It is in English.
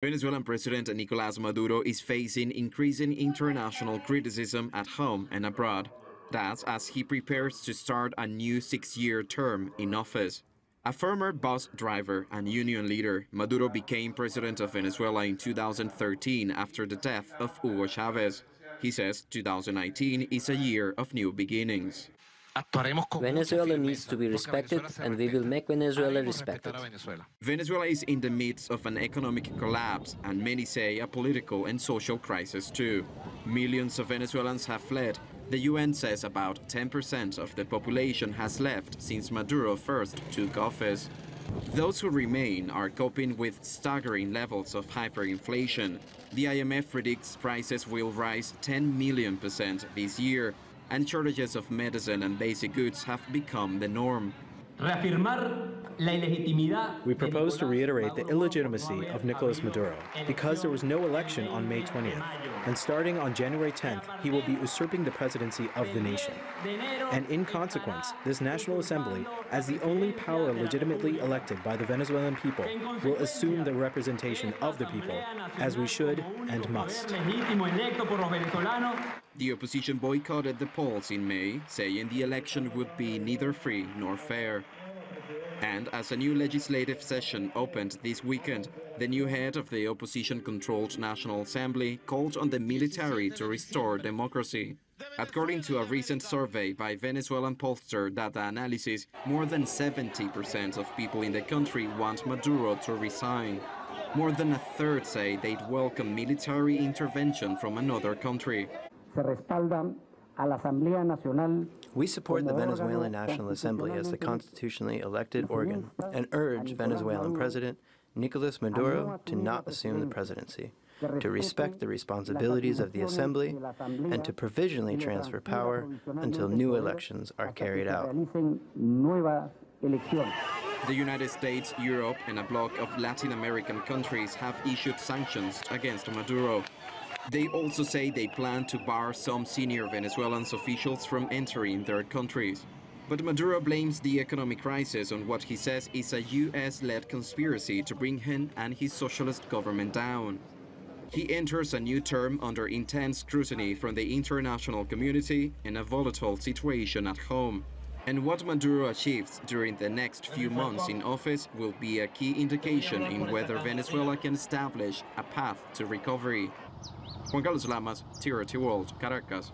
Venezuelan President Nicolás Maduro is facing increasing international criticism at home and abroad. That's as he prepares to start a new 6-year term in office. A former bus driver and union leader, Maduro became president of Venezuela in 2013 after the death of Hugo Chavez. He says 2019 is a year of new beginnings. Venezuela needs to be respected, and we will make Venezuela respected. Venezuela is in the midst of an economic collapse, and many say a political and social crisis too. Millions of Venezuelans have fled. The UN says about 10% of the population has left since Maduro first took office. Those who remain are coping with staggering levels of hyperinflation. The IMF predicts prices will rise 10 million% this year, and shortages of medicine and basic goods have become the norm. We propose to reiterate the illegitimacy of Nicolás Maduro because there was no election on May 20th, and starting on January 10th, he will be usurping the presidency of the nation. And in consequence, this National Assembly, as the only power legitimately elected by the Venezuelan people, will assume the representation of the people, as we should and must. The opposition boycotted the polls in May, saying the election would be neither free nor fair. And as a new legislative session opened this weekend, the new head of the opposition-controlled National Assembly called on the military to restore democracy. According to a recent survey by Venezuelan pollster Data Analysis, more than 70% of people in the country want Maduro to resign. More than a third say they'd welcome military intervention from another country. We support the Venezuelan National Assembly as the constitutionally elected organ and urge Venezuelan President Nicolás Maduro to not assume the presidency, to respect the responsibilities of the Assembly, and to provisionally transfer power until new elections are carried out. The United States, Europe, and a bloc of Latin American countries have issued sanctions against Maduro. They also say they plan to bar some senior Venezuelan officials from entering their countries. But Maduro blames the economic crisis on what he says is a US-led conspiracy to bring him and his socialist government down. He enters a new term under intense scrutiny from the international community and a volatile situation at home. And what Maduro achieves during the next few months in office will be a key indication in whether Venezuela can establish a path to recovery. Juan Carlos Lamas, TRT World, Caracas.